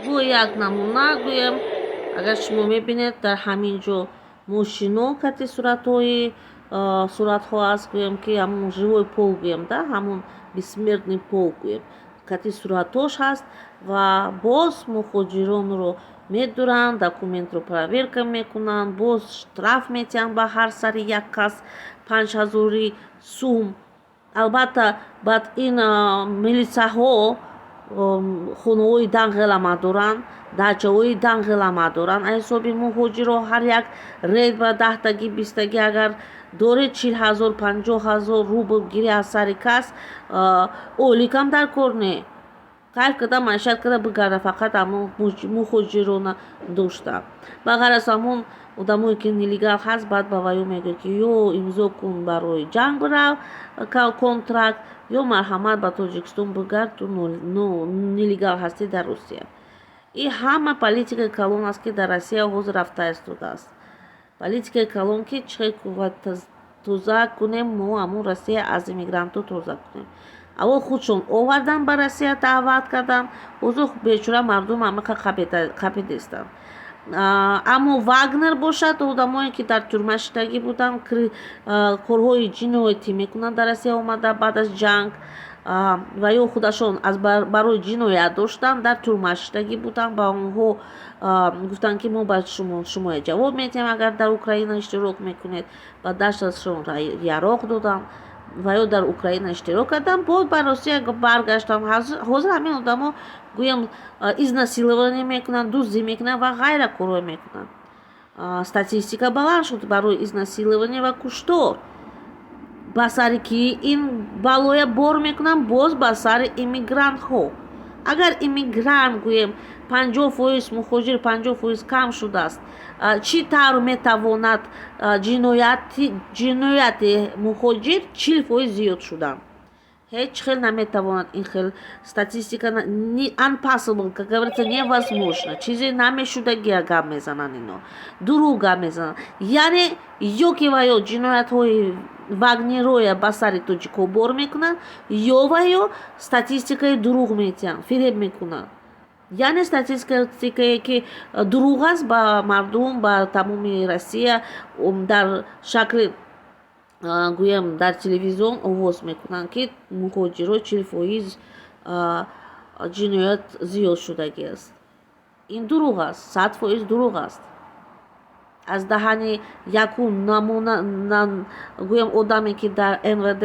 гӯ як намуна гӯем, агар шумо мебинед дар ҳамин ҷо мошино кати суратҳо аст, гӯем ки ҳамун живой полк гӯем, да ҳамун бессмертный полк гӯем, кати суратҳош ҳаст ва боз мухоҷиронро медуранд, документро проверка мекунанд, боз штраф метиҳанд ба ҳар сари як кас 5000 сум. Албатта баъд ин милитсияҳо хонаҳои дангелама доранд, дачаҳои дангелама доранд. аз ҳисоби муҳоҷирро ҳар як рейд ба 10таги 20таги агар доред 40,000 50,000 рубл гирӣ аз сари кас, оликам дар кор не. кайф када маишат када бигарда, фақат ҳамон муҳоҷирона дошта. ба ғайр аз ҳамон одамое ки нелегал ҳаст, баъд ба ваё мегӯяд ки ё имзо кун барои ҷанг бирав контракт, ё марҳамат ба Тоҷикистон бигард, ту нелегал ҳастӣ дар Русия. ин ҳама политикаи калон аст ки дар Россия ҳозир рафта истодааст. политикаи калон ки чихел тоза кунем, мо ҳамун Россия аз иммигрантҳо тоза кунем. аввал худшон овардан ба Россия даъват кардан, ҳозир бечора мардум ҳамақа қапидестанд. аммо Вагнер бошад, одамое ки дар тюрма шидагӣ буданд, корҳои ҷиноятӣ мекунанд дар Россия омада баъд аз ҷанг, ва ё худашон барои ҷиноят доштанд, дар тюрма шидагӣ буданд. ба онҳо гуфтанд ки мо ба шумо ҷавоб медиҳем агар дар Украина иштирок мекунед. ба дашташон яроқ доданд ва ё дар Украина иштирок карданд, боз ба Россия баргаштанд. ҳозир ҳамин одамо гӯям изнасилование мекунанд, дуздӣ мекунанд ва ғайра корҳо мекунанд. статистика баланд шуд барои изнасилование ва куштор. ба сари ки ин балоя бор мекунанд, боз ба сари иммигрантҳо. агар иммигрант гӯем 50% мухоҷир 50% кам шудааст, чӣ тавр метавонад ҷинояти мухоҷир 40% зиёд шуданд? ҳеҷ хел наметавонад. ин хел статистика unpossible, как говорится, невозможно. чизе намешудаги гап мезананд, ино дурӯғ гап мезананд. яъне ё ки ва ё ҷиноятҳои вагнероя ба сари тоҷикҳо бор мекунанд, ё ва ё статистикаи дурӯғ метиҳанд, фиреб мекунанд. яъне статистикае ки дурӯғ аст ба мардум, ба тамоми Россия дар шакли гӯям дар телевизион овоз мекунанд ки муҳоҷиро 40% ҷиноят зиёд шудагӣ аст. ин дурӯғ аст, 100% дурӯғ аст. аз даҳани якум намуна гӯям одаме ки дар НВД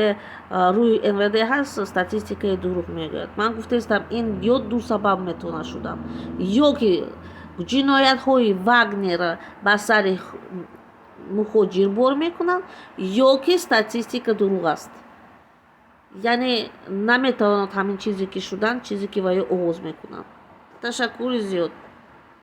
рӯи НВД ҳаст, статистикаи дурӯғ мегӯяд. ман гуфтаистам, ин ё ду сабаб метавонад шудам, ё ки ҷиноятҳои Вагнер ба сари мухоҷир бор мекунанд, ё ки статистика дурӯғ аст. яъне наметавонад ҳамин чизе ки шуданд, чизе ки ва ё овоз мекунанд. ташаккури зиёд.